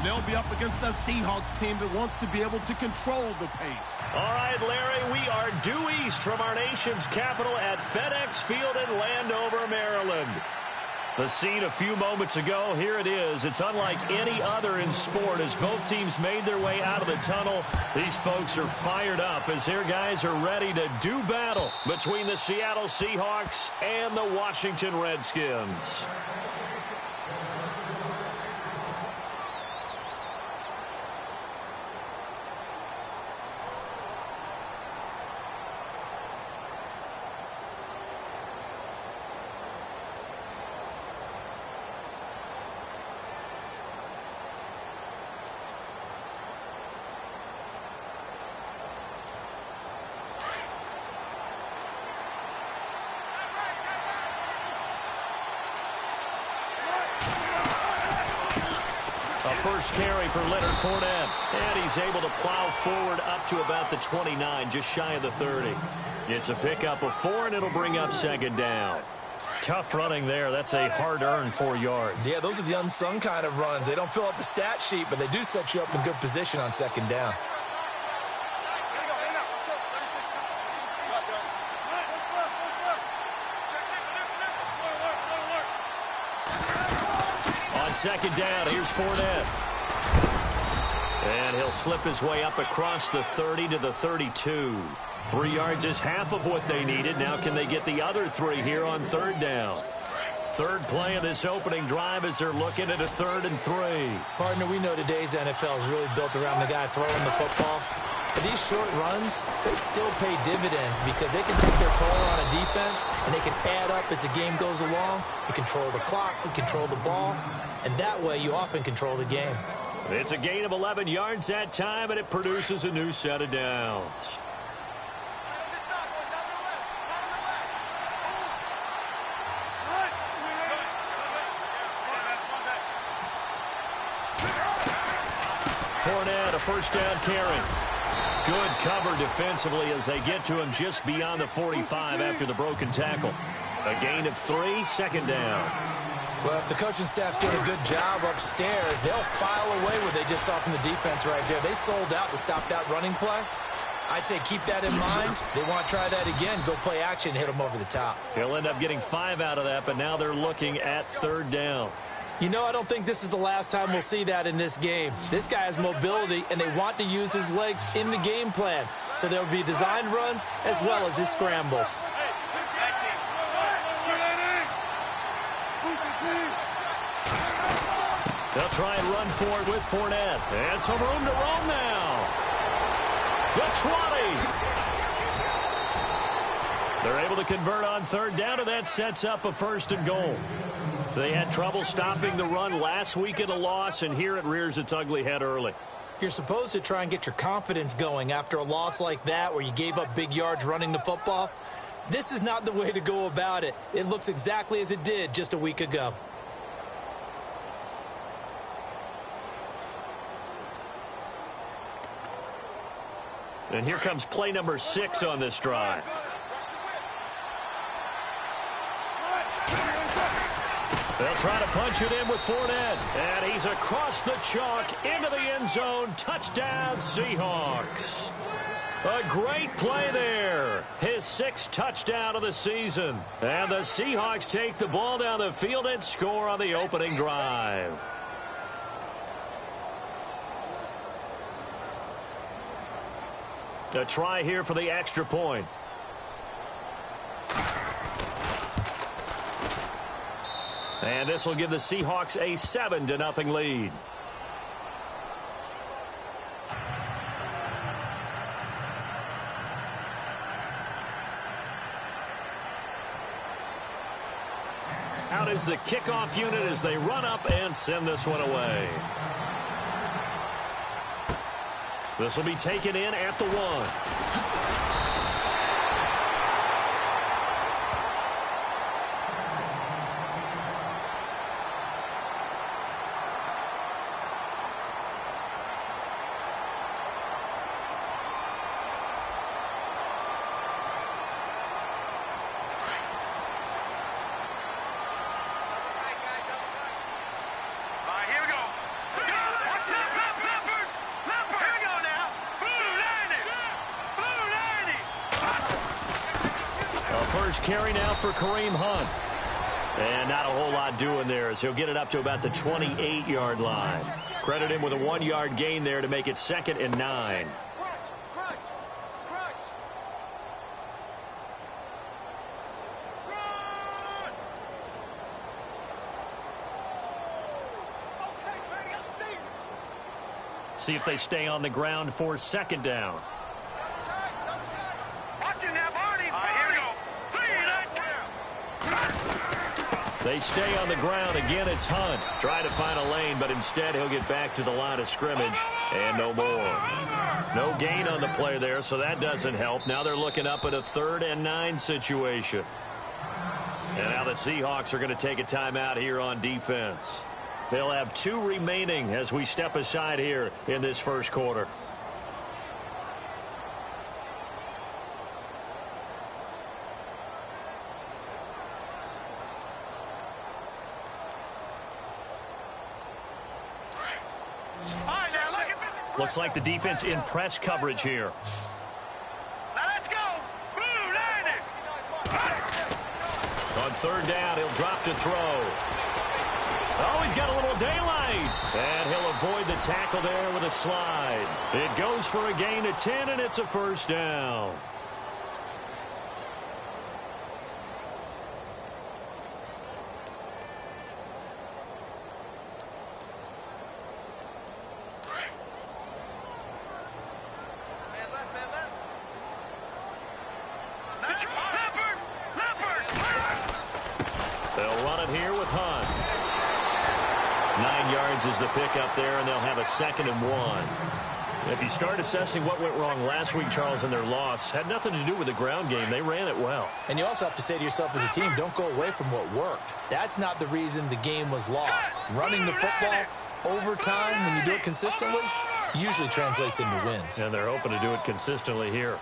they'll be up against a Seahawks team that wants to be able to control the pace. All right, Larry, we are due east from our nation's capital at FedEx Field in Landover, Maryland. The scene a few moments ago, here it is. It's unlike any other in sport as both teams made their way out of the tunnel. These folks are fired up as their guys are ready to do battle between the Seattle Seahawks and the Washington Redskins. First carry for Leonard Fournette. And he's able to plow forward up to about the 29, just shy of the 30. It's a pickup of 4, and it'll bring up second down. Tough running there. That's a hard-earned 4 yards. Yeah, those are the unsung kind of runs. They don't fill up the stat sheet, but they do set you up in good position on second down. Second down, here's Fournette. And he'll slip his way up across the 30 to the 32. 3 yards is half of what they needed. Now can they get the other 3 here on third down? Third play of this opening drive as they're looking at a 3rd and 3. Partner, we know today's NFL is really built around the guy throwing the football. But these short runs, they still pay dividends because they can take their toll on a defense and they can add up as the game goes along. You control the clock, you control the ball, and that way you often control the game. It's a gain of 11 yards that time, and it produces a new set of downs. Fournette, a first down carry. Good cover defensively as they get to him just beyond the 45 after the broken tackle. A gain of 3, second down. Well, if the coaching staff's doing a good job upstairs, they'll file away what they just saw from the defense right there. They sold out to stop that running play. I'd say keep that in mind. They want to try that again, go play action, hit them over the top. He'll end up getting 5 out of that, but now they're looking at third down. You know, I don't think this is the last time we'll see that in this game. This guy has mobility, and they want to use his legs in the game plan. So there will be designed runs as well as his scrambles. They'll try and run forward with Fournette. And some room to roam now. The 20. They're able to convert on third down, and that sets up a 1st and goal. They had trouble stopping the run last week in a loss, and here it rears its ugly head early. You're supposed to try and get your confidence going after a loss like that where you gave up big yards running the football. This is not the way to go about it. It looks exactly as it did just a week ago. And here comes play number 6 on this drive. They'll try to punch it in with Fournette. And he's across the chalk into the end zone. Touchdown, Seahawks. A great play there. His 6th touchdown of the season. And the Seahawks take the ball down the field and score on the opening drive. A try here for the extra point. And this will give the Seahawks a 7-0 lead. Out is the kickoff unit as they run up and send this one away. This will be taken in at the 1. first carry now for Kareem Hunt. And not a whole lot doing there as he'll get it up to about the 28-yard line. Credit him with a 1-yard gain there to make it 2nd and 9. See if they stay on the ground for 2nd down. They stay on the ground. Again, it's Hunt. Try to find a lane, but instead he'll get back to the line of scrimmage and no more. No gain on the play there, so that doesn't help. Now they're looking up at a 3rd and 9 situation. And now the Seahawks are going to take a timeout here on defense. They'll have 2 remaining as we step aside here in this first quarter. Looks like the defense in press coverage here. Now let's go. Blue, land it. On 3rd down, he'll drop to throw. Oh, he's got a little daylight. And he'll avoid the tackle there with a slide. It goes for a gain of 10, and it's a 1st down. Is the pick up there, and they'll have a 2nd and 1. If you start assessing what went wrong last week, Charles, in their loss, had nothing to do with the ground game. They ran it well. And you also have to say to yourself as a team, don't go away from what worked. That's not the reason the game was lost. Running the football over time, when you do it consistently, usually translates into wins. And they're hoping to do it consistently here.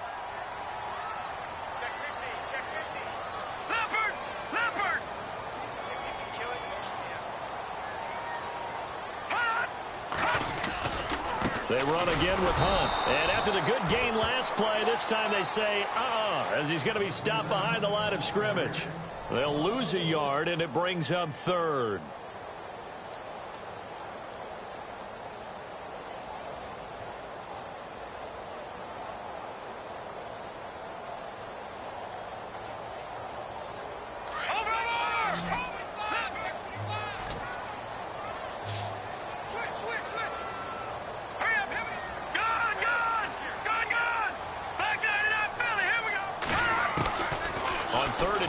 They run again with Hunt. And after the good gain last play, this time they say, as he's going to be stopped behind the line of scrimmage. They'll lose a yard, and it brings up 3rd.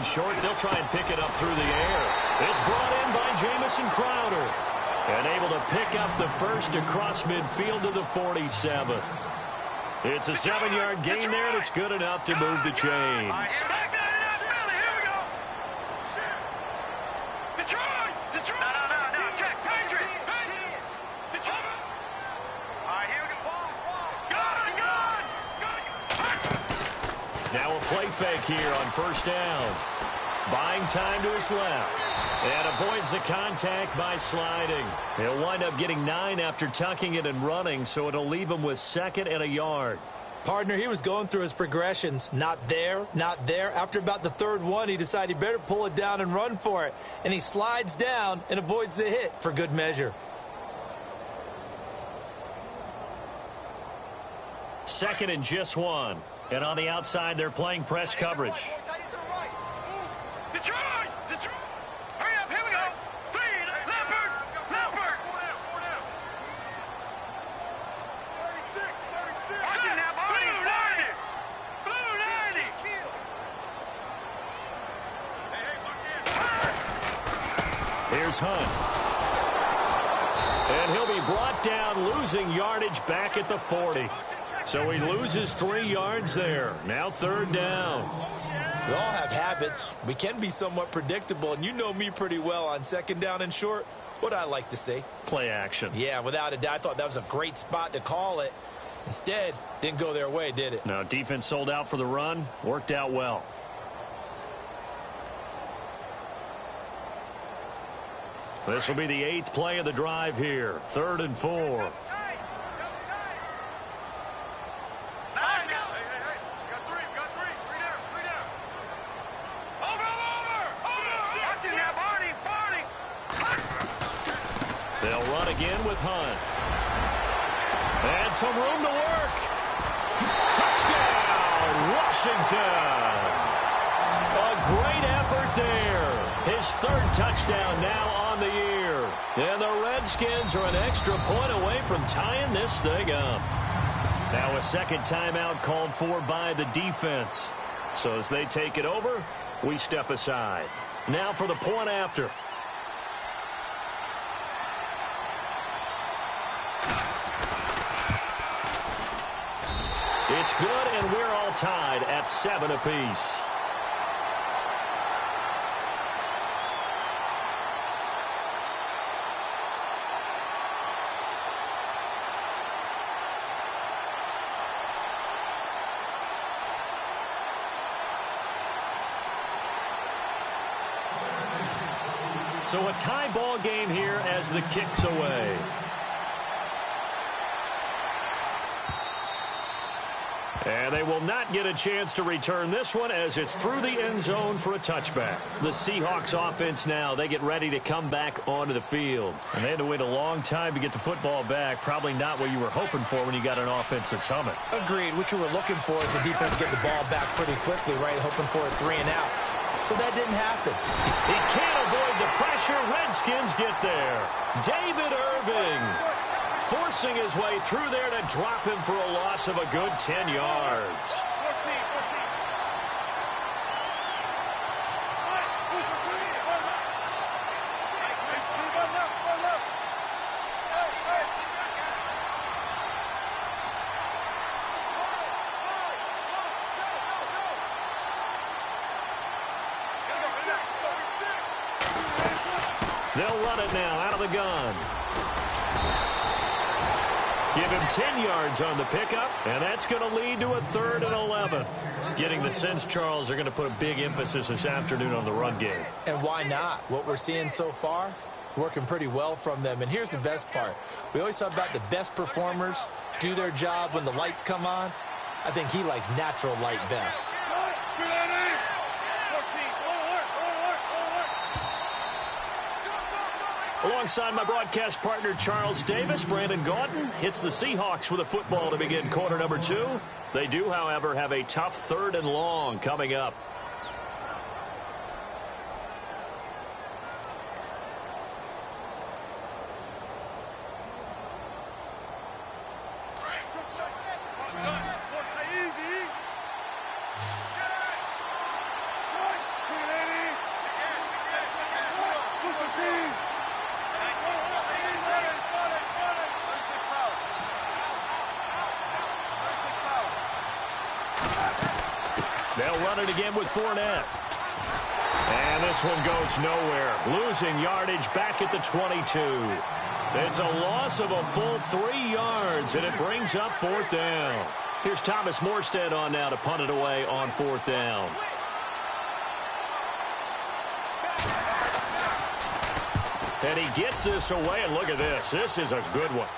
Short, they'll try and pick it up through the air. It's brought in by Jamison Crowder. And able to pick up the first across midfield to the 47. It's a 7-yard gain there, and it's good enough to move the chains. Now a play fake here on 1st down. Buying time to his left. And avoids the contact by sliding. He'll wind up getting 9 after tucking it and running, so it'll leave him with 2nd and a yard. Partner, he was going through his progressions. Not there, not there. After about the 3rd one, he decided he better pull it down and run for it. And he slides down and avoids the hit for good measure. 2nd and just 1. And on the outside, they're playing press coverage. Detroit! Detroit! Hurry up, here we go! 3, Leopard! Leopard! 36! Watch it now, Blue 90! Blue 90! Here's Hunt. And he'll be brought down, losing yardage back at the 40. So he loses 3 yards there. Now 3rd down. We all have habits. We can be somewhat predictable, and you know me pretty well on 2nd down and short. What I like to say? Play action. Yeah, without a doubt. I thought that was a great spot to call it. Instead, didn't go their way, did it? No, defense sold out for the run. Worked out well. This will be the 8th play of the drive here. 3rd and 4. again with Hunt. And some room to work. Touchdown, Washington. A great effort there. His third touchdown now on the year. And the Redskins are an extra point away from tying this thing up. Now a second timeout called for by the defense. So as they take it over, we step aside. Now for the point after. It's good, and we're all tied at 7 apiece. So a tie ball game here as the kick's away. And they will not get a chance to return this one as it's through the end zone for a touchback. The Seahawks offense now, they get ready to come back onto the field. And they had to wait a long time to get the football back. Probably not what you were hoping for when you got an offense that's humming. Agreed. What you were looking for is the defense get the ball back pretty quickly, right? Hoping for a 3 and out. So that didn't happen. He can't avoid the pressure. Redskins get there. David Irving forcing his way through there to drop him for a loss of a good 10 yards. They'll run it now out of the gun. Give him 10 yards on the pickup, and that's going to lead to a 3rd and 11. Getting the sense, Charles, they're going to put a big emphasis this afternoon on the run game. And why not? What we're seeing so far is working pretty well from them. And here's the best part. We always talk about the best performers do their job when the lights come on. I think he likes natural light best. Alongside my broadcast partner, Charles Davis, Brandon Gaudin hits the Seahawks with a football to begin quarter number 2. They do, however, have a tough 3rd and long coming up. They'll run it again with Fournette. And this one goes nowhere. Losing yardage back at the 22. It's a loss of a full 3 yards, and it brings up 4th down. Here's Thomas Morstead on now to punt it away on 4th down. And he gets this away, and look at this. This is a good one.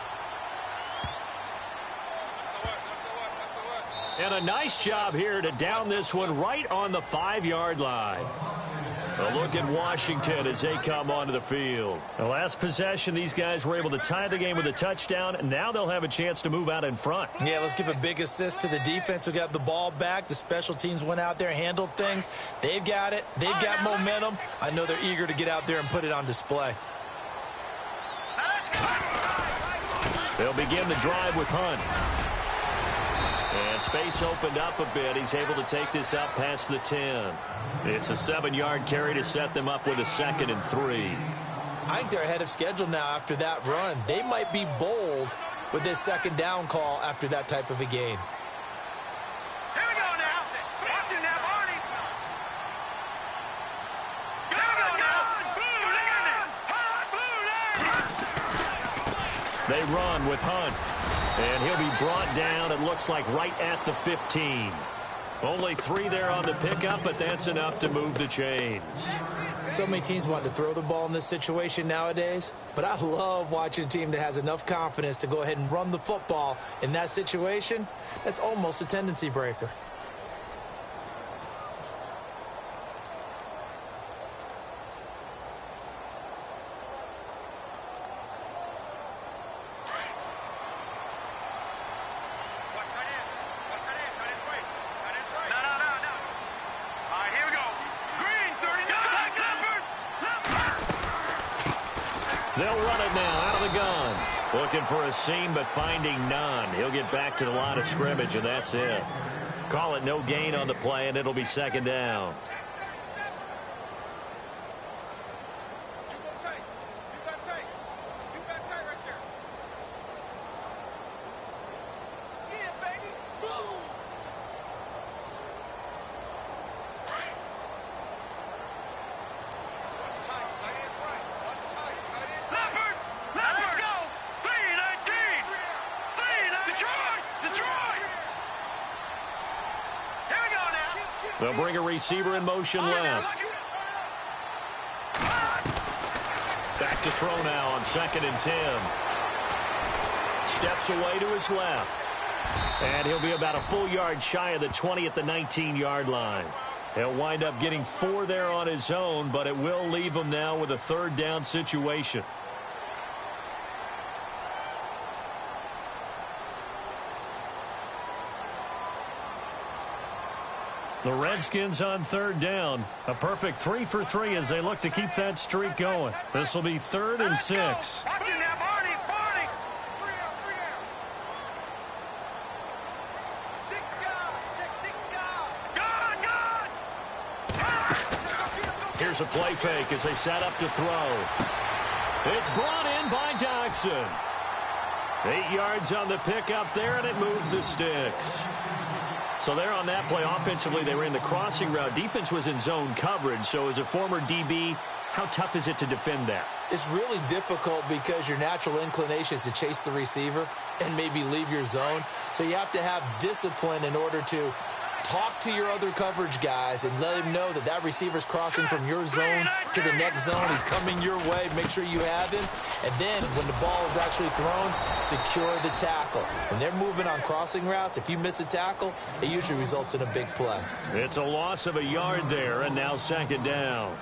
And a nice job here to down this one right on the 5-yard line. A look at Washington as they come onto the field. The last possession, these guys were able to tie the game with a touchdown, and now they'll have a chance to move out in front. Yeah, let's give a big assist to the defense who got the ball back. The special teams went out there, handled things. They've got it. They've got momentum. I know they're eager to get out there and put it on display. They'll begin the drive with Hunt. And space opened up a bit. He's able to take this up past the 10. It's a 7-yard carry to set them up with a 2nd and 3. I think they're ahead of schedule now after that run. They might be bold with this 2nd down call after that type of a game. Here we go now. Watch it now, Barney. Go. They run with Hunt. And he'll be brought down, it looks like, right at the 15. Only 3 there on the pickup, but that's enough to move the chains. So many teams want to throw the ball in this situation nowadays, but I love watching a team that has enough confidence to go ahead and run the football in that situation. That's almost a tendency breaker. They'll run it now out of the gun. Looking for a seam, but finding none. He'll get back to the line of scrimmage, and that's it. Call it no gain on the play, and it'll be second down. They'll bring a receiver in motion left. Back to throw now on 2nd and 10. Steps away to his left. And he'll be about a full yard shy of the 20 at the 19-yard line. He'll wind up getting 4 there on his own, but it will leave him now with a 3rd down situation. The Redskins on 3rd down. A perfect 3 for 3 as they look to keep that streak going. This will be 3rd and 6. Watch it now, Barney. Barney. 6 guard. Check 6 guard. Here's a play fake as they set up to throw. It's brought in by Doxson. 8 yards on the pickup there, and it moves the sticks. So there on that play, offensively, they ran the crossing route. Defense was in zone coverage. So as a former DB, how tough is it to defend that? It's really difficult because your natural inclination is to chase the receiver and maybe leave your zone. So you have to have discipline in order to talk to your other coverage guys and let him know that that receiver's crossing from your zone to the next zone. He's coming your way. Make sure you have him. And then when the ball is actually thrown, secure the tackle. When they're moving on crossing routes, if you miss a tackle, it usually results in a big play. It's a loss of a yard there, and now 2nd down.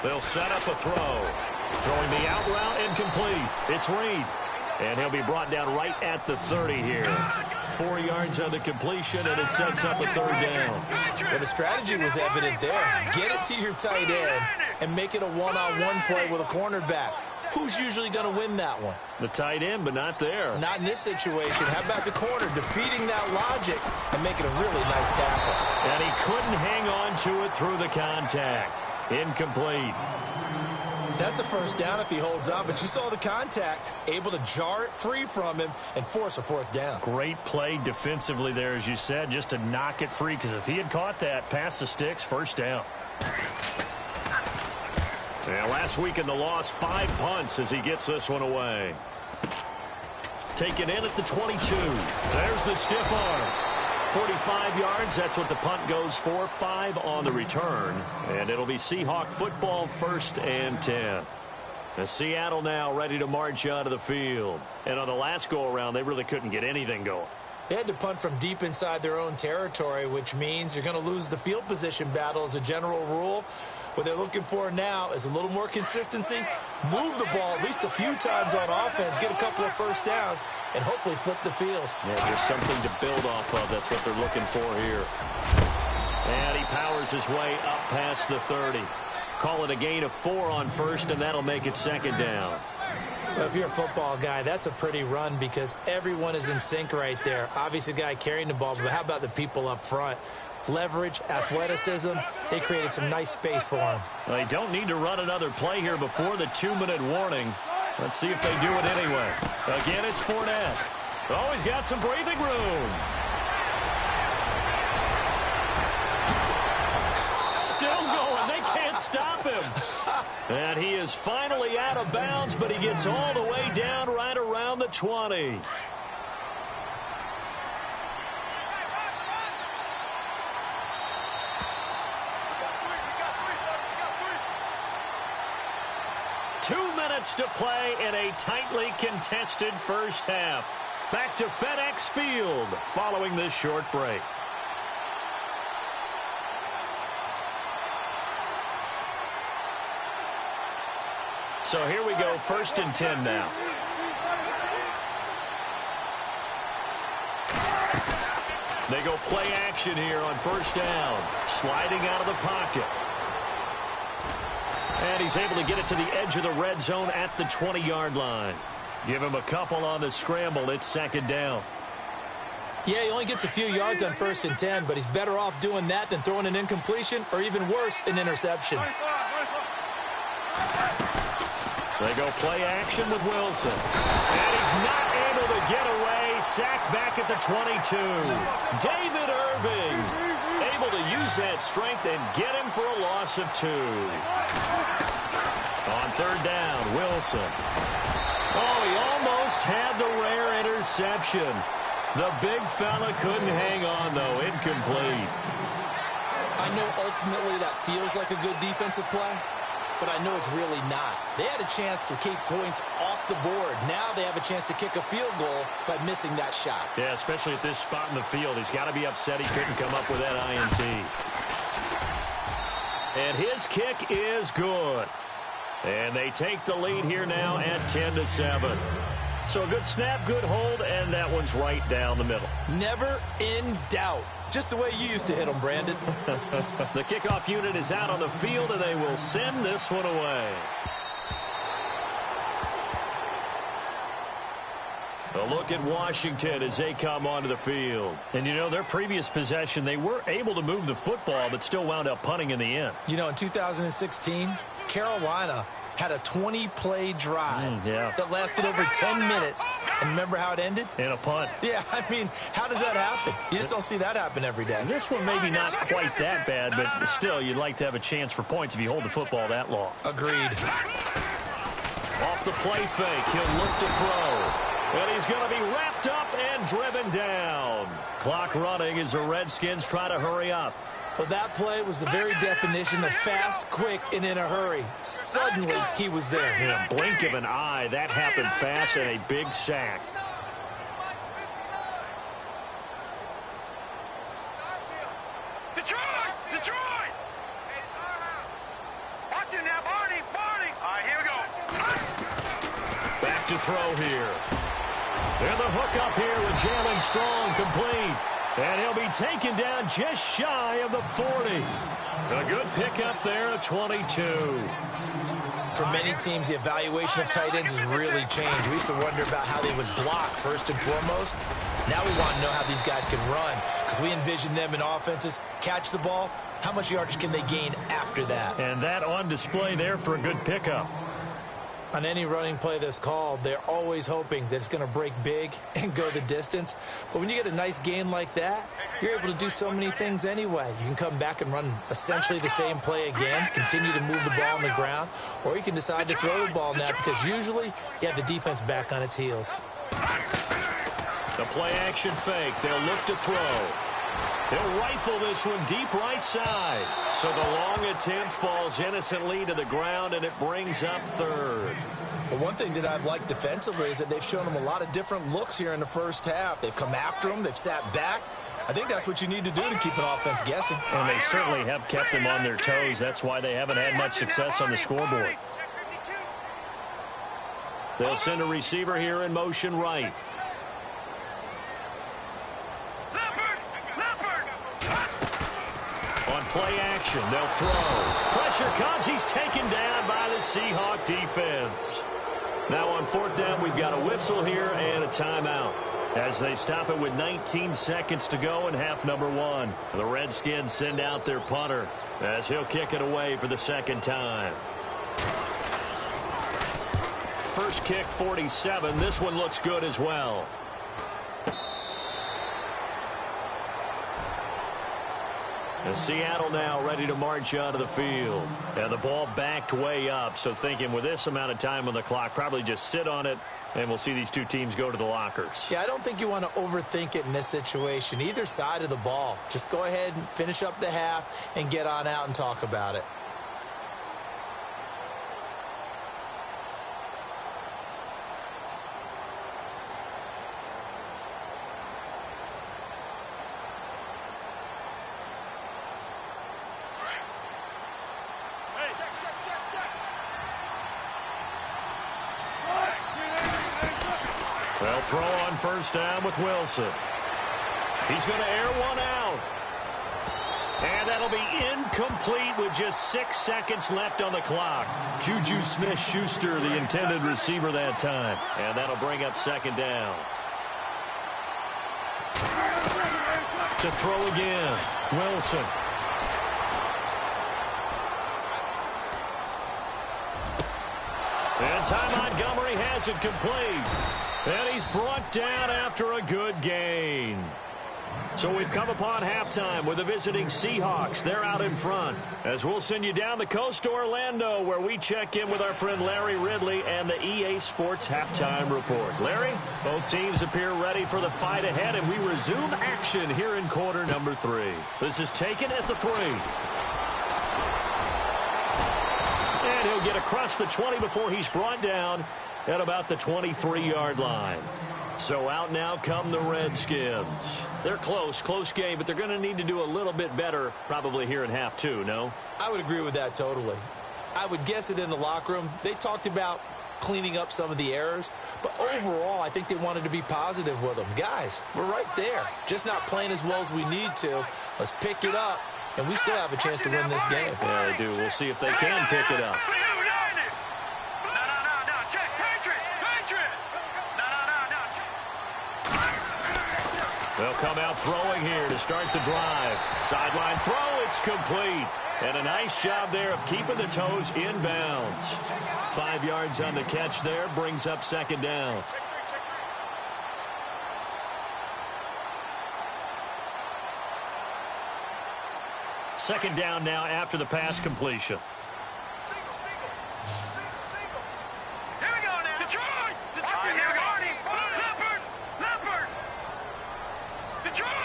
They'll set up a throw. Throwing the out route incomplete. It's Reed. And he'll be brought down right at the 30 here. 4 yards on the completion, and it sets up a 3rd down. Well, the strategy was evident there. Get it to your tight end and make it a one-on-one play with a cornerback. Who's usually going to win that one? The tight end, but not there. Not in this situation. How about the corner defeating that logic and making a really nice tackle? And he couldn't hang on to it through the contact. Incomplete. That's a 1st down if he holds on, but you saw the contact, able to jar it free from him and force a 4th down. Great play defensively there, as you said, just to knock it free, because if he had caught that, past the sticks, 1st down. Yeah, last week in the loss, 5 punts as he gets this one away. Taken in at the 22. There's the stiff arm. 45 yards, that's what the punt goes for. 5 on the return. And it'll be Seahawk football, 1st and 10. And Seattle now ready to march out of the field. And on the last go-around, they really couldn't get anything going. They had to punt from deep inside their own territory, which means you're going to lose the field position battle as a general rule. What they're looking for now is a little more consistency, move the ball at least a few times on offense, get a couple of 1st downs, and hopefully flip the field. Yeah, there's something to build off of. That's what they're looking for here. And he powers his way up past the 30. Call it a gain of 4 on 1st, and that'll make it 2nd down. Well, if you're a football guy, that's a pretty run because everyone is in sync right there. Obviously, the guy carrying the ball, but how about the people up front? Leverage, athleticism, they created some nice space for him. They don't need to run another play here before the 2-minute warning. Let's see if they do it anyway. Again, it's Fournette. Oh, he's got some breathing room. Still going. They can't stop him. And he is finally out of bounds, but he gets all the way down right around the 20. minutes to play in a tightly contested first half. Back to FedEx Field following this short break. So here we go, 1st and 10 now. They go play action here on 1st down. Sliding out of the pocket. And he's able to get it to the edge of the red zone at the 20-yard line. Give him a couple on the scramble. It's 2nd down. Yeah, he only gets a few yards on 1st and 10, but he's better off doing that than throwing an incompletion or even worse, an interception. They go play action with Wilson. And he's not able to get away. Sacked back at the 22. David Irving able to use that strength and get him for a loss of 2. On 3rd down, Wilson. Oh, he almost had the rare interception. The big fella couldn't hang on, though. Incomplete. I know ultimately that feels like a good defensive play, but I know it's really not. They had a chance to keep points off the board. Now they have a chance to kick a field goal by missing that shot. Yeah, especially at this spot in the field. He's got to be upset he couldn't come up with that INT. And his kick is good. And they take the lead here now at 10-7. So a good snap, good hold, and that one's right down the middle. Never in doubt. Just the way you used to hit them, Brandon. The kickoff unit is out on the field, and they will send this one away. A look at Washington as they come onto the field. And, you know, their previous possession, they were able to move the football, but still wound up punting in the end. You know, in 2016, Carolina had a 20-play drive that lasted over 10 minutes. And remember how it ended? In a punt. Yeah, I mean, how does that happen? You just don't see that happen every day. And this one maybe not quite that bad, but still, you'd like to have a chance for points if you hold the football that long. Agreed. Off the play fake, he'll look to throw. And he's going to be wrapped up and driven down. Clock running as the Redskins try to hurry up. Well, that play was the very definition of fast, quick, and in a hurry. Suddenly, he was there. In a blink of an eye, that happened fast and a big sack. Detroit! Detroit! Watch it now, Barney! Barney! All right, here we go. Back to throw here. And the hook up here with Jalen Strong complete. And he'll be taken down just shy of the 40. A good pickup there at 22. For many teams, the evaluation of tight ends has really changed. We used to wonder about how they would block first and foremost. Now we want to know how these guys can run, because we envision them in offenses catch the ball. How much yardage can they gain after that? And that on display there for a good pickup. On any running play that's called, they're always hoping that it's going to break big and go the distance. But when you get a nice gain like that, you're able to do so many things anyway. You can come back and run essentially the same play again, continue to move the ball on the ground, or you can decide to throw the ball now because usually you have the defense back on its heels. The play action fake. They'll look to throw. He'll rifle this one deep right side. So the long attempt falls innocently to the ground, and it brings up 3rd. Well, one thing that I've liked defensively is that they've shown them a lot of different looks here in the first half. They've come after them. They've sat back. I think that's what you need to do to keep an offense guessing. And they certainly have kept them on their toes. That's why they haven't had much success on the scoreboard. They'll send a receiver here in motion right. On play action, they'll throw. Pressure comes. He's taken down by the Seahawk defense. Now on 4th down, we've got a whistle here and a timeout as they stop it with 19 seconds to go in half number 1. The Redskins send out their punter as he'll kick it away for the 2nd time. First kick, 47. This one looks good as well. And Seattle now ready to march onto the field. And the ball backed way up, so thinking with this amount of time on the clock, probably just sit on it, and we'll see these two teams go to the lockers. Yeah, I don't think you want to overthink it in this situation. Either side of the ball. Just go ahead and finish up the half and get on out and talk about it. They'll throw on first down with Wilson. He's going to air one out. And that'll be incomplete with just 6 seconds left on the clock. Juju Smith-Schuster, the intended receiver that time. And that'll bring up second down. To throw again, Wilson. And Ty Montgomery has it complete. And he's brought down after a good gain. So we've come upon halftime with the visiting Seahawks. They're out in front. As we'll send you down the coast to Orlando, where we check in with our friend Larry Ridley and the EA Sports Halftime Report. Larry, both teams appear ready for the fight ahead, and we resume action here in quarter number 3. This is taken at the 3. And he'll get across the 20 before he's brought down at about the 23-yard line. So out now come the Redskins. They're close game, but they're going to need to do a little bit better probably here in half 2, no? I would agree with that totally. I would guess it in the locker room. They talked about cleaning up some of the errors, but overall I think they wanted to be positive with them. Guys, we're right there. Just not playing as well as we need to. Let's pick it up, and we still have a chance to win this game. Yeah, they do. We'll see if they can pick it up. They'll come out throwing here to start the drive. Sideline throw, it's complete. And a nice job there of keeping the toes in bounds. 5 yards on the catch there, brings up second down. Second down now after the pass completion.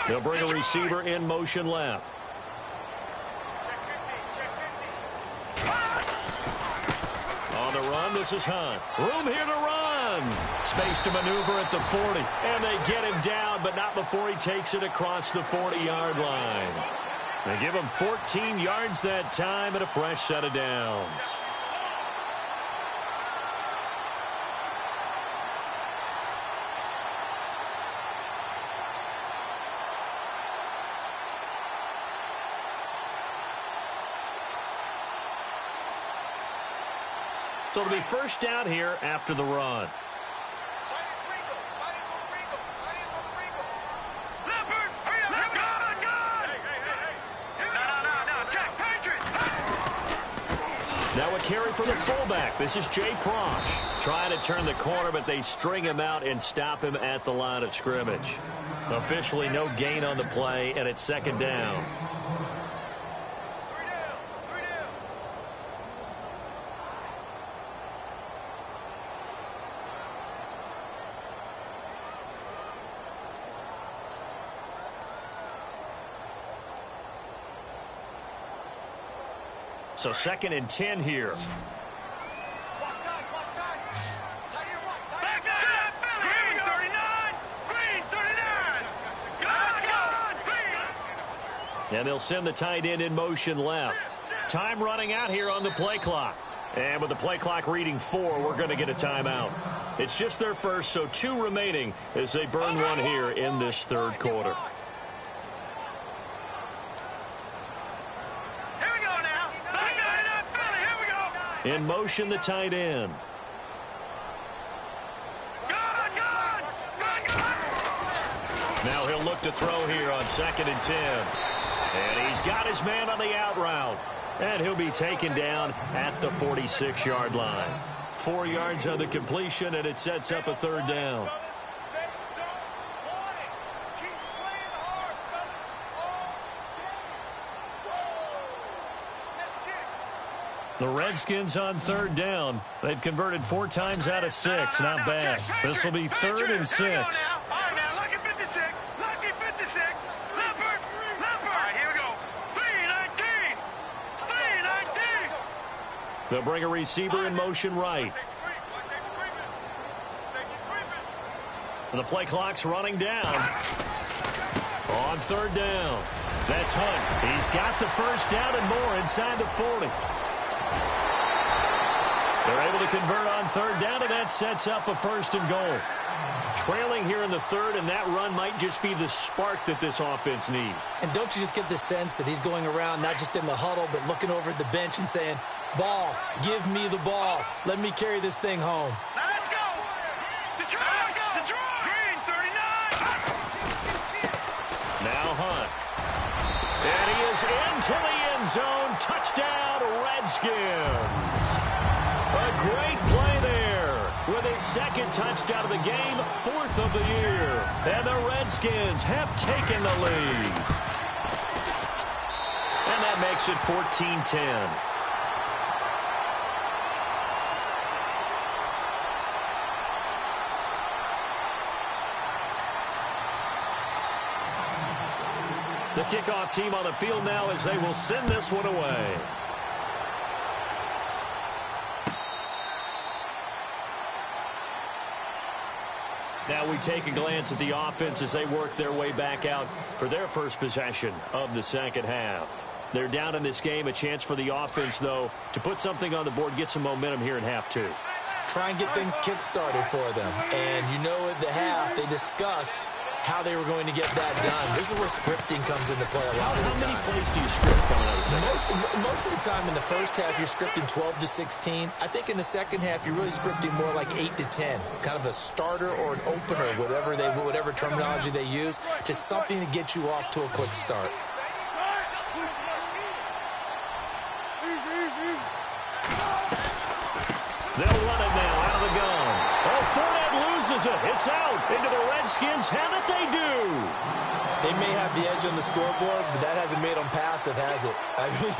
They'll bring a receiver in motion left. On the run, this is Hunt. Room here to run. Space to maneuver at the 40. And they get him down, but not before he takes it across the 40-yard line. They give him 14 yards that time and a fresh set of downs. So it'll be first down here after the run. Now a carry for the fullback. This is Jay Prosh. Trying to turn the corner, but they string him out and stop him at the line of scrimmage. Officially no gain on the play, and it's second down. So second and 10 here. And they'll send the tight end in motion left. Time running out here on the play clock. And with the play clock reading 4, we're going to get a timeout. It's just their first, so 2 remaining as they burn one here in this third quarter. In motion, the tight end. Now he'll look to throw here on second and 10. And he's got his man on the out route. And he'll be taken down at the 46-yard line. 4 yards on the completion, and it sets up a third down. The Redskins on third down. They've converted 4 times out of 6. Not bad. This will be third and 6. Lucky 56. Lucky 56. Leopard. All right, here we go. 3-19. 3-19. They'll bring a receiver in motion right. And the play clock's running down. On third down. That's Hunt. He's got the first down and more inside the 40. They're able to convert on third down, and that sets up a first and goal. Trailing here in the third, and that run might just be the spark that this offense needs. And don't you just get the sense that he's going around not just in the huddle, but looking over at the bench and saying, ball, give me the ball. Let me carry this thing home. Now let's go. Detroit, let's go. Detroit. Green 39. Now Hunt. And he is into the end zone. Touchdown, Redskins. A great play there. With his second touchdown of the game, fourth of the year. And the Redskins have taken the lead. And that makes it 14-10. The kickoff team on the field now as they will send this one away. Now we take a glance at the offense as they work their way back out for their first possession of the second half. They're down in this game. A chance for the offense, though, to put something on the board, get some momentum here in half two. Try and get things kick-started for them. And you know at the half, they discussed how they were going to get that done. This is where scripting comes into play a lot of the time. How many plays do you script coming out of the second? Most of the time in the first half, you're scripting 12 to 16. I think in the second half, you're really scripting more like 8 to 10. Kind of a starter or an opener, whatever terminology they use. Just something to get you off to a quick start. They'll run it now out of the gun. Oh, Fournette loses it. It's out into the Redskins. Have it they do. They may have the edge on the scoreboard, but that hasn't made them passive, has it? I mean,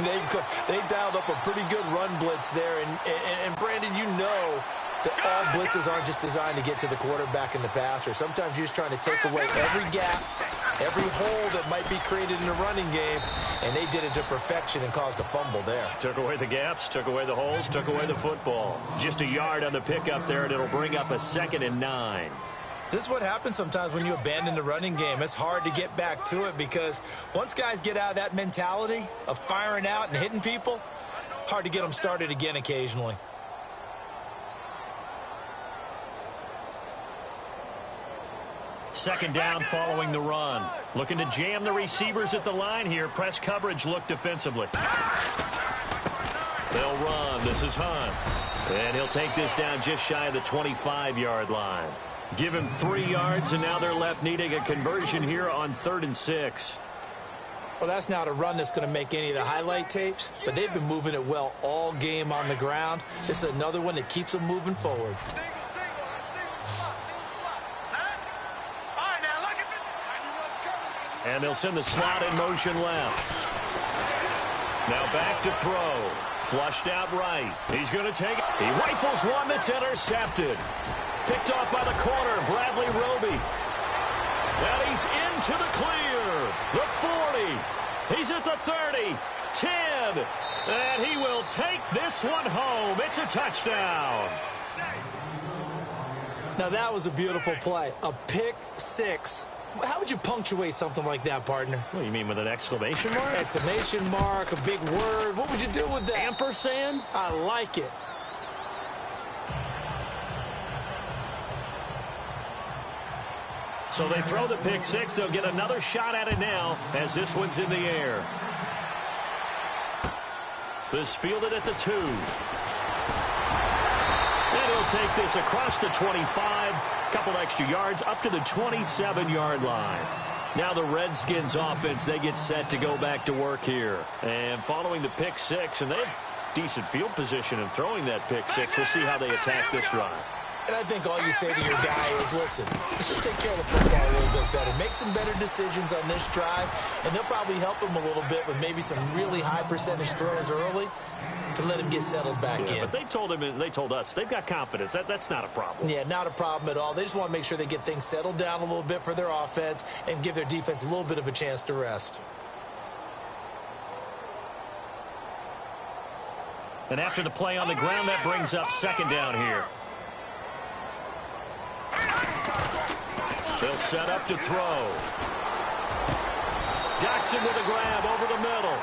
they've dialed up a pretty good run blitz there. And Brandon, you know that all blitzes aren't just designed to get to the quarterback and the passer. Sometimes you're just trying to take away every gap, every hole that might be created in the running game, and they did it to perfection and caused a fumble there. Took away the gaps, took away the holes, took away the football. Just a yard on the pickup there, and it'll bring up a 2nd and 9. This is what happens sometimes when you abandon the running game. It's hard to get back to it because once guys get out of that mentality of firing out and hitting people, hard to get them started again occasionally. Second down following the run. Looking to jam the receivers at the line here. Press coverage look defensively. They'll run. This is Hunt. And he'll take this down just shy of the 25-yard line. Give him 3 yards, and now they're left needing a conversion here on 3rd and 6. Well, that's not a run that's going to make any of the highlight tapes, but they've been moving it well all game on the ground. This is another one that keeps them moving forward. And they'll send the slot in motion left. Now back to throw. Flushed out right. He's going to take it. He rifles one that's intercepted. Picked off by the corner, Bradley Roby. And he's into the clear. The 40. He's at the 30. 10. And he will take this one home. It's a touchdown. Now that was a beautiful play. A pick 6. How would you punctuate something like that, partner? What do you mean, with an exclamation mark? Exclamation mark, a big word. What would you do with that? Ampersand? I like it. So they throw the pick 6. They'll get another shot at it now as this one's in the air. This fielded at the 2. And he'll take this across the 25. Couple extra yards up to the 27-yard line. Now the Redskins offense, they get set to go back to work here. And following the pick 6, and they have decent field position in throwing that pick 6. We'll see how they attack this run. And I think all you say to your guy is, listen, let's just take care of the football a little bit better. Make some better decisions on this drive, and they'll probably help him a little bit with maybe some really high percentage throws early to let him get settled back in. But they told him, and they told us, they've got confidence. That's not a problem. Yeah, not a problem at all. They just want to make sure they get things settled down a little bit for their offense and give their defense a little bit of a chance to rest. And after the play on the ground, that brings up 2nd down here. They'll set up to throw. Jackson with a grab over the middle.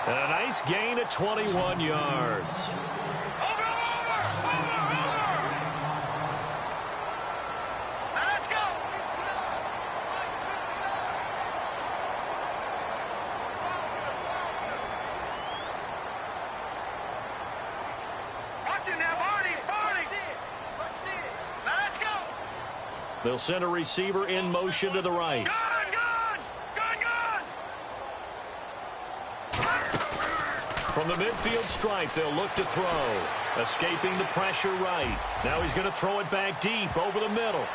And a nice gain of 21 yards. They'll send a receiver in motion to the right. From the midfield stripe, they'll look to throw. Escaping the pressure right. Now he's going to throw it back deep over the middle.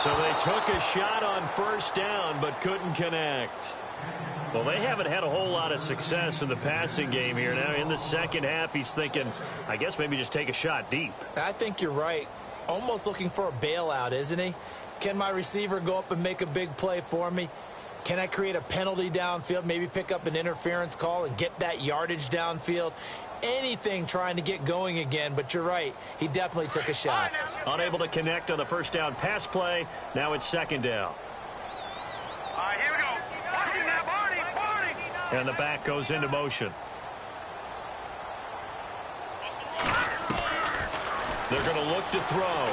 So they took a shot on first down but couldn't connect. Well, they haven't had a whole lot of success in the passing game here. Now in the second half, he's thinking, I guess maybe just take a shot deep. I think you're right. Almost looking for a bailout, isn't he? Can my receiver go up and make a big play for me? Can I create a penalty downfield, maybe pick up an interference call and get that yardage downfield? Anything trying to get going again, but you're right. He definitely took a shot. Unable to connect on the first down pass play. Now it's second down. All right, here we go. Watching that, Barney. And the back goes into motion. They're going to look to throw.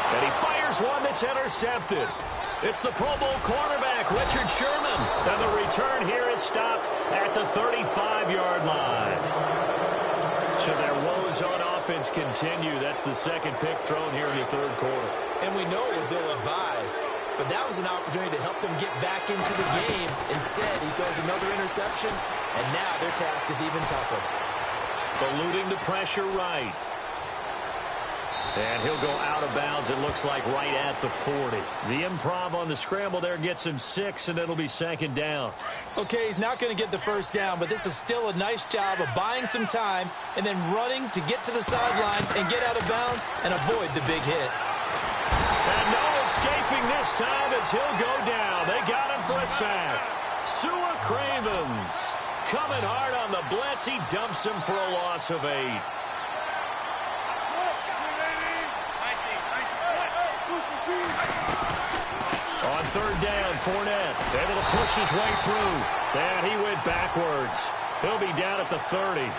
And he fires one that's intercepted. It's the Pro Bowl cornerback, Richard Sherman. And the return here is stopped at the 35-yard line. So their woes on offense continue. That's the second pick thrown here in the third quarter. And we know it was ill-advised, but that was an opportunity to help them get back into the game. Instead, he throws another interception, and now their task is even tougher. Eluding the pressure right. And he'll go out of bounds, it looks like, right at the 40. The improv on the scramble there gets him 6, and it'll be second down. Okay, he's not going to get the first down, but this is still a nice job of buying some time and then running to get to the sideline and get out of bounds and avoid the big hit. And no escaping this time as he'll go down. They got him for a sack. Sua Cravens coming hard on the blitz. He dumps him for a loss of 8. On third down, Fournette able to push his way through. And he went backwards. He'll be down at the 30.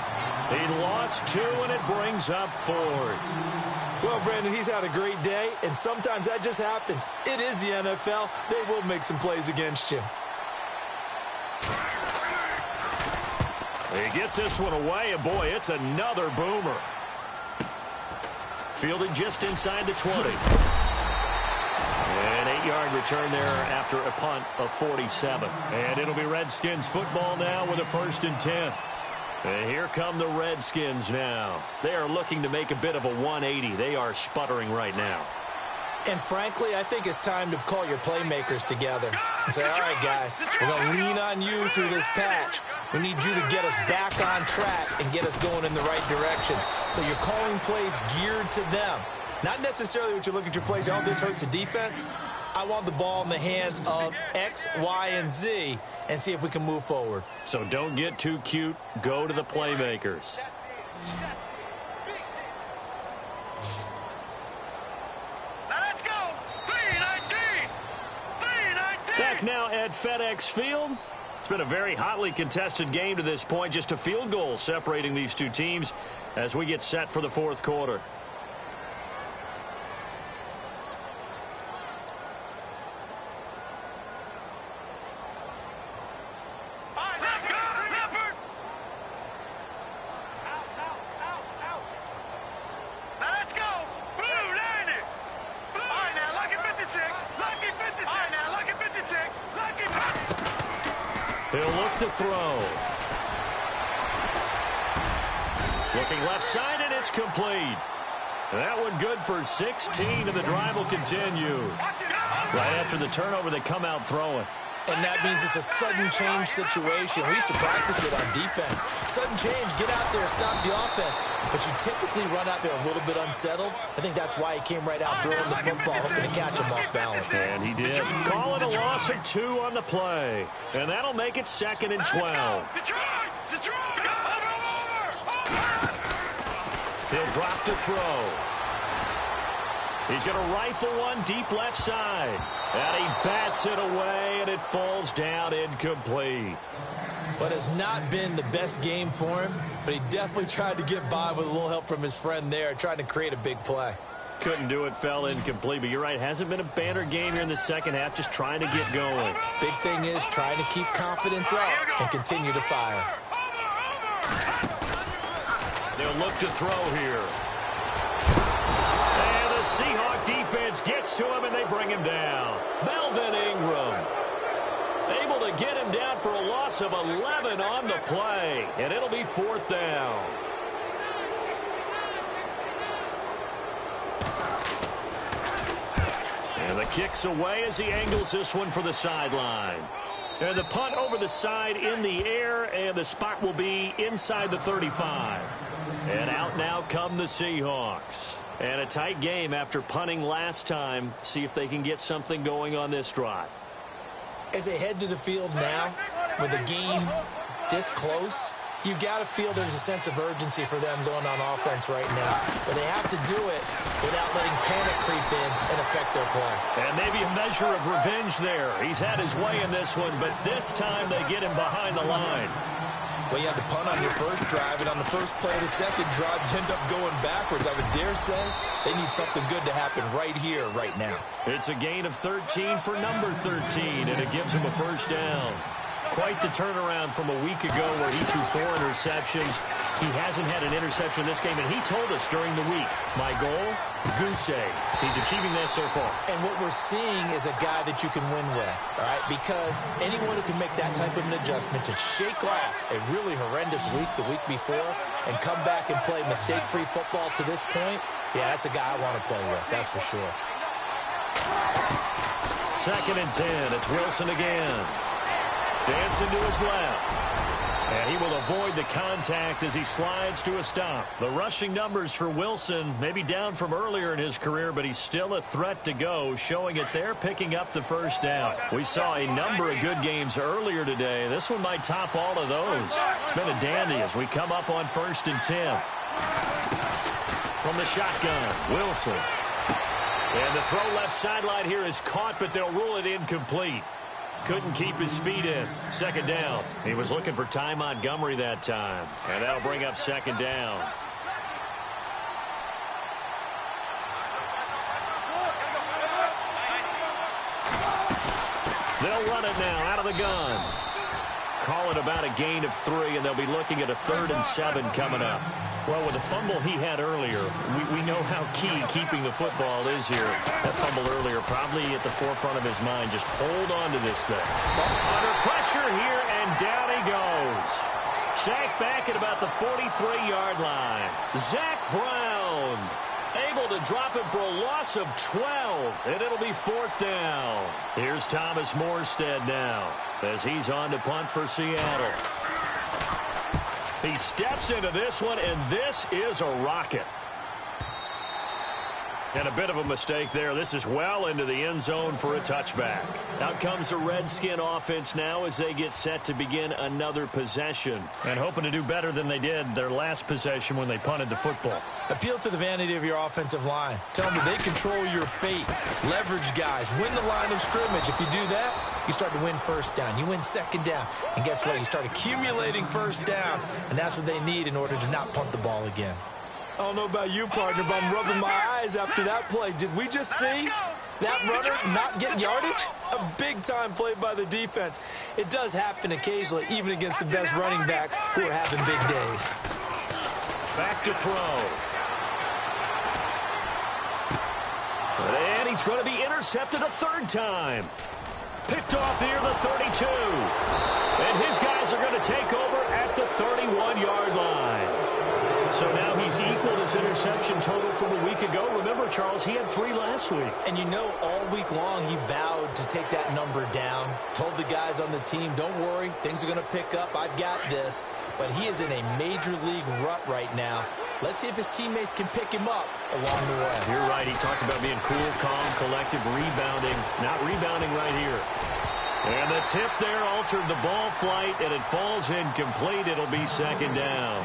He lost 2, and it brings up 4th. Well, Brandon, he's had a great day, and sometimes that just happens. It is the NFL. They will make some plays against you. He gets this one away, and boy, it's another boomer. Fielded just inside the 20. An 8-yard return there after a punt of 47. And it'll be Redskins football now with a 1st and 10. And here come the Redskins now. They are looking to make a bit of a 180. They are sputtering right now. And frankly, I think it's time to call your playmakers together and say, all right, guys, we're going to lean on you through this patch. We need you to get us back on track and get us going in the right direction. So you're calling plays geared to them. Not necessarily what you look at your plays, oh, this hurts the defense. I want the ball in the hands of X, Y, and Z and see if we can move forward. So don't get too cute. Go to the playmakers. Let's go. 3-19. Back now at FedEx Field. It's been a very hotly contested game to this point. Just a field goal separating these two teams as we get set for the fourth quarter. He'll look to throw. Looking left side, and it's complete. That one good for 16, and the drive will continue. Right after the turnover, they come out throwing. And that means it's a sudden change situation. We used to practice it on defense. Sudden change, get out there, stop the offense. But you typically run out there a little bit unsettled. I think that's why he came right out throwing the football, hoping to catch him off balance. And he did. Call it a loss of 2 on the play. And that'll make it 2nd and 12. He'll drop to throw. He's going to rifle one deep left side. And he bats it away, and it falls down incomplete. But has not been the best game for him, but he definitely tried to get by with a little help from his friend there, trying to create a big play. Couldn't do it, fell incomplete. But you're right, hasn't been a banner game here in the second half, just trying to get going. Big thing is trying to keep confidence up and continue to fire. They'll look to throw here. Seahawk defense defense gets to him, and they bring him down. Melvin Ingram able to get him down for a loss of 11 on the play, and it'll be 4th down. And the kick's away as he angles this one for the sideline. And the punt over the side in the air, and the spot will be inside the 35. And out now come the Seahawks. And a tight game after punting last time. See if they can get something going on this drive. As they head to the field now, with the game this close, you've got to feel there's a sense of urgency for them going on offense right now. But they have to do it without letting panic creep in and affect their play. And maybe a measure of revenge there. He's had his way in this one, but this time they get him behind the line. Well, you had to punt on your first drive, and on the first play of the second drive, you end up going backwards. I would dare say they need something good to happen right here, right now. It's a gain of 13 for number 13, and it gives him a first down. Quite the turnaround from a week ago where he threw 4 interceptions. He hasn't had an interception this game, and he told us during the week, my goal, goose egg. He's achieving that so far. And what we're seeing is a guy that you can win with, all right? Because anyone who can make that type of an adjustment to shake off a really horrendous week the week before and come back and play mistake-free football to this point, yeah, that's a guy I want to play with, that's for sure. 2nd and 10. It's Wilson again. Dancing to his left. And he will avoid the contact as he slides to a stop. The rushing numbers for Wilson may be down from earlier in his career, but he's still a threat to go, showing it there, picking up the first down. We saw a number of good games earlier today. This one might top all of those. It's been a dandy as we come up on 1st and 10. From the shotgun, Wilson. And the throw left sideline here is caught, but they'll rule it incomplete. Couldn't keep his feet in. 2nd down. He was looking for Ty Montgomery that time. And that'll bring up 2nd down. They'll run it now out of the gun. Call it about a gain of 3, and they'll be looking at a 3rd and 7 coming up. Well, with the fumble he had earlier, we know how key keeping the football is here. That fumble earlier probably at the forefront of his mind. Just hold on to this thing. It's under pressure here, and down he goes. Sacked back at about the 43-yard line. Zach Brown able to drop him for a loss of 12, and it'll be 4th down. Here's Thomas Morstead now as he's on to punt for Seattle. He steps into this one, and this is a rocket. And a bit of a mistake there. This is well into the end zone for a touchback. Out comes the Redskin offense now as they get set to begin another possession. And hoping to do better than they did their last possession when they punted the football. Appeal to the vanity of your offensive line. Tell them that they control your fate. Leverage guys. Win the line of scrimmage. If you do that, you start to win 1st down. You win 2nd down. And guess what? You start accumulating 1st downs. And that's what they need in order to not punt the ball again. I don't know about you, partner, but I'm rubbing my eyes after that play. Did we just see that runner not get yardage? A big-time play by the defense. It does happen occasionally, even against the best running backs who are having big days. Back to throw. And he's going to be intercepted a 3rd time. Picked off near the 32. And his guys are going to take over at the 31-yard line. So now he's equaled his interception total from a week ago. Remember, Charles, he had 3 last week. And you know, all week long he vowed to take that number down. Told the guys on the team, don't worry, things are going to pick up. I've got this. But he is in a major league rut right now. Let's see if his teammates can pick him up along the way. You're right. He talked about being cool, calm, collective, rebounding. Not rebounding right here. And the tip there altered the ball flight, and it falls incomplete. It'll be 2nd down.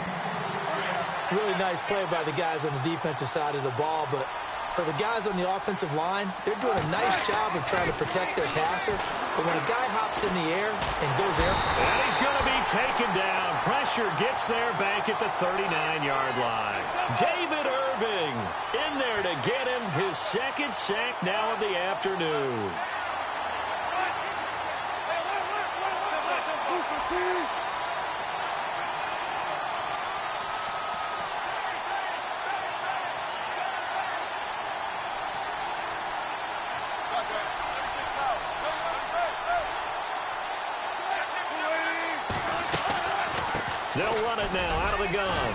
Really nice play by the guys on the defensive side of the ball, but for the guys on the offensive line, they're doing a nice job of trying to protect their passer. But when a guy hops in the air and goes there, and he's going to be taken down. Pressure gets there back at the 39-yard line. David Irving in there to get him his 2nd sack now of the afternoon. They'll run it now out of the gun.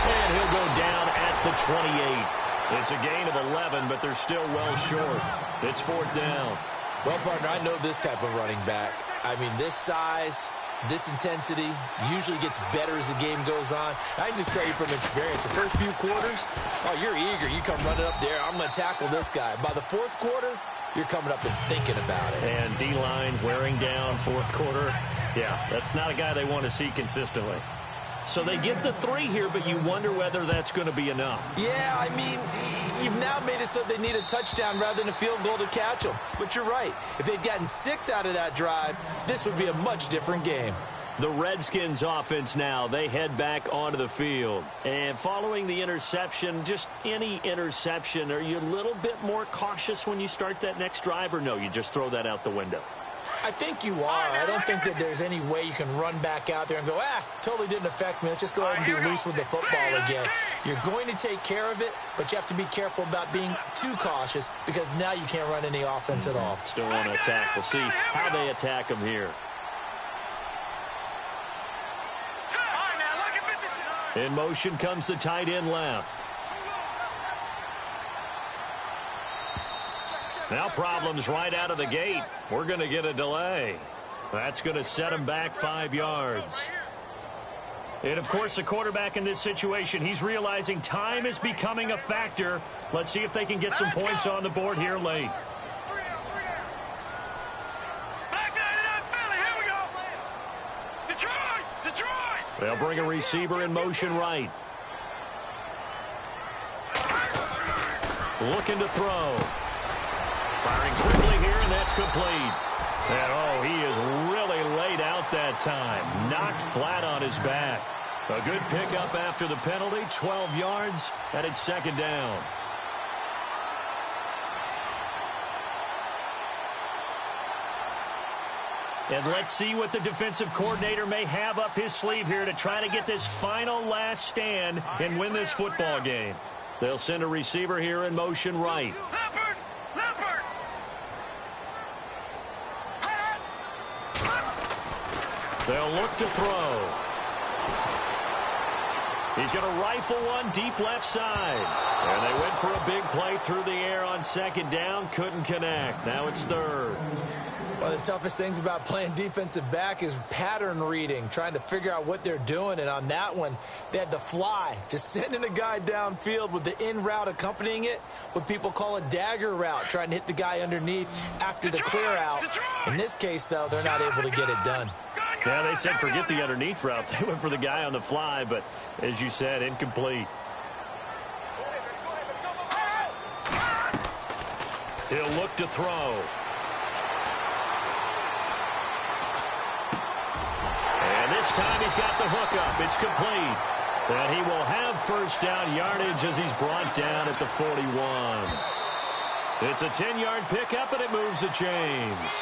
And he'll go down at the 28. It's a gain of 11, but they're still well short. It's 4th down. Well, partner, I know this type of running back. I mean, this size, this intensity usually gets better as the game goes on. I can just tell you from experience, the first few quarters, oh, you're eager. You come running up there, I'm going to tackle this guy. By the 4th quarter, you're coming up and thinking about it. And D-line wearing down 4th quarter. Yeah, that's not a guy they want to see consistently. So they get the 3 here, but you wonder whether that's going to be enough. Yeah, I mean, you've now made it so they need a touchdown rather than a field goal to catch them. But you're right. If they'd gotten 6 out of that drive, this would be a much different game. The Redskins offense now, they head back onto the field. And following the interception, just any interception, are you a little bit more cautious when you start that next drive, or no, you just throw that out the window? I think you are. I don't think that there's any way you can run back out there and go, totally didn't affect me. Let's just go ahead and be loose with the football again. You're going to take care of it, but you have to be careful about being too cautious because now you can't run any offense at all. Still want to attack. We'll see how they attack them here. In motion comes the tight end left. Now problems right out of the gate. We're going to get a delay. That's going to set him back 5 yards. And, of course, the quarterback in this situation, he's realizing time is becoming a factor. Let's see if they can get some points on the board here late. They'll bring a receiver in motion right. Looking to throw. Firing quickly here, and that's complete. And, oh, he is really laid out that time. Knocked flat on his back. A good pickup after the penalty, 12 yards, and it's 2nd down. And let's see what the defensive coordinator may have up his sleeve here to try to get this final last stand and win this football game. They'll send a receiver here in motion right. They'll look to throw. He's going to rifle one deep left side. And they went for a big play through the air on 2nd down. Couldn't connect. Now it's 3rd. One of the toughest things about playing defensive back is pattern reading, trying to figure out what they're doing. And on that one, they had the fly, just sending a guy downfield with the in route accompanying it, what people call a dagger route, trying to hit the guy underneath after the clear out. In this case, though, they're not able to get it done. Yeah, they said forget the underneath route. They went for the guy on the fly, but as you said, incomplete. He'll look to throw. And this time he's got the hook up. It's complete. And he will have 1st down yardage as he's brought down at the 41. It's a 10-yard pickup, and it moves the chains.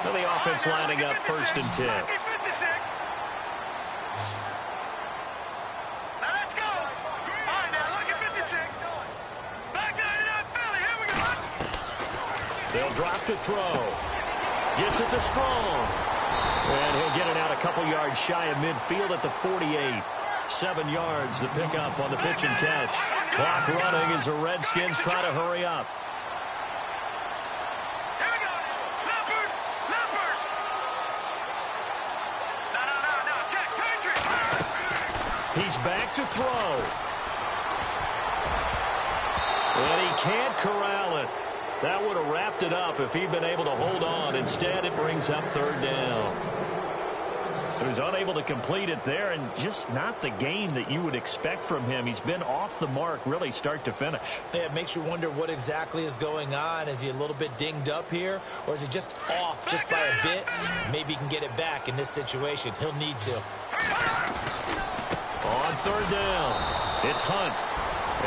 So the offense lining up 1st and 10. They'll drop to throw. Gets it to Strong. And he'll get it out a couple yards shy of midfield at the 48. 7 yards, the pickup on the pitch and catch. Clock running as the Redskins try to hurry up. He's back to throw. And he can't corral it. That would have wrapped it up if he'd been able to hold on. Instead, it brings up 3rd down. So he's unable to complete it there, and just not the game that you would expect from him. He's been off the mark really start to finish. Yeah, it makes you wonder what exactly is going on. Is he a little bit dinged up here, or is he just off just by a bit? Maybe he can get it back in this situation. He'll need to. On 3rd down, it's Hunt.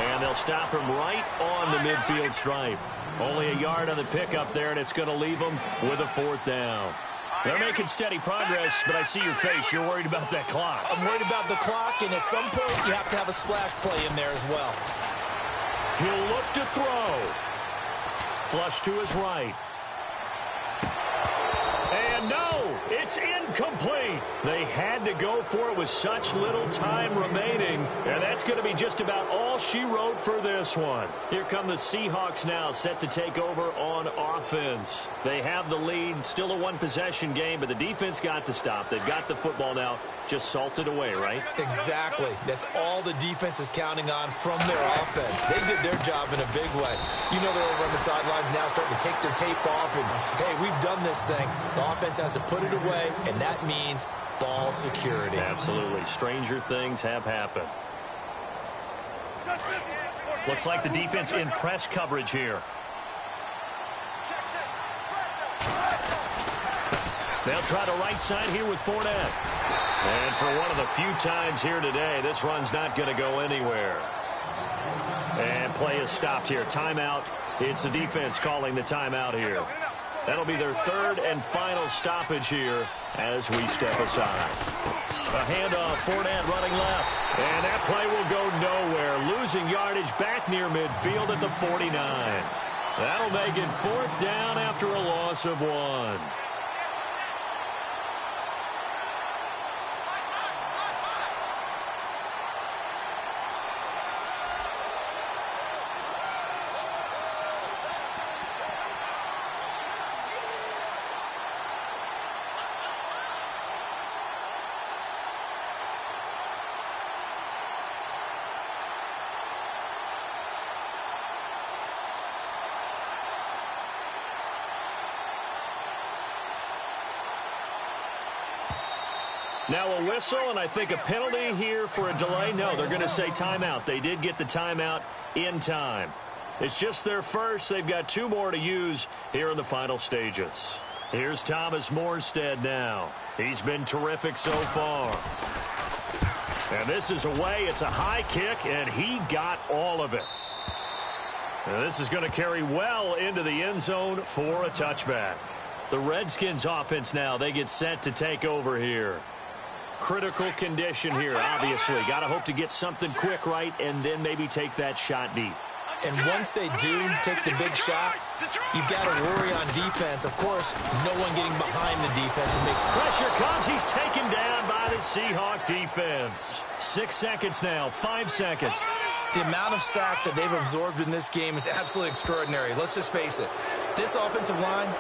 And they'll stop him right on the midfield stripe. Only a yard on the pickup there, and it's going to leave them with a 4th down. They're making steady progress, but I see your face. You're worried about that clock. I'm worried about the clock, and at some point, you have to have a splash play in there as well. He'll look to throw. Flush to his right. And no, It's incomplete. They had to go for it with such little time remaining, and that's going to be just about all she wrote for this one. Here come the Seahawks now, set to take over on offense. They have the lead, still a one-possession game, but the defense got to stop. They've got the football now, just salted away, right? Exactly. That's all the defense is counting on from their offense. They did their job in a big way. You know they're over on the sidelines now starting to take their tape off, and, hey, we've done this thing. The offense has to put it away, and that means ball security. Absolutely. Stranger things have happened. Looks like the defense in press coverage here. They'll try the right side here with Fournette. And for one of the few times here today, this run's not going to go anywhere. And play is stopped here. Timeout. It's the defense calling the timeout here. That'll be their third and final stoppage here as we step aside. A handoff, Fournette running left. And that play will go nowhere. Losing yardage back near midfield at the 49. That'll make it 4th down after a loss of 1. Now a whistle, and I think a penalty here for a delay. No, they're going to say timeout. They did get the timeout in time. It's just their first. They've got 2 more to use here in the final stages. Here's Thomas Morstead now. He's been terrific so far. And this is away. It's a high kick, and he got all of it. And this is going to carry well into the end zone for a touchback. The Redskins offense now, they get set to take over here. Critical condition here, obviously. Got to hope to get something quick right and then maybe take that shot deep. And once they do take the big shot, you've got to worry on defense. Of course, no one getting behind the defense. And pressure comes. He's taken down by the Seahawk defense. 6 seconds now, 5 seconds. The amount of sacks that they've absorbed in this game is absolutely extraordinary. Let's just face it. This offensive line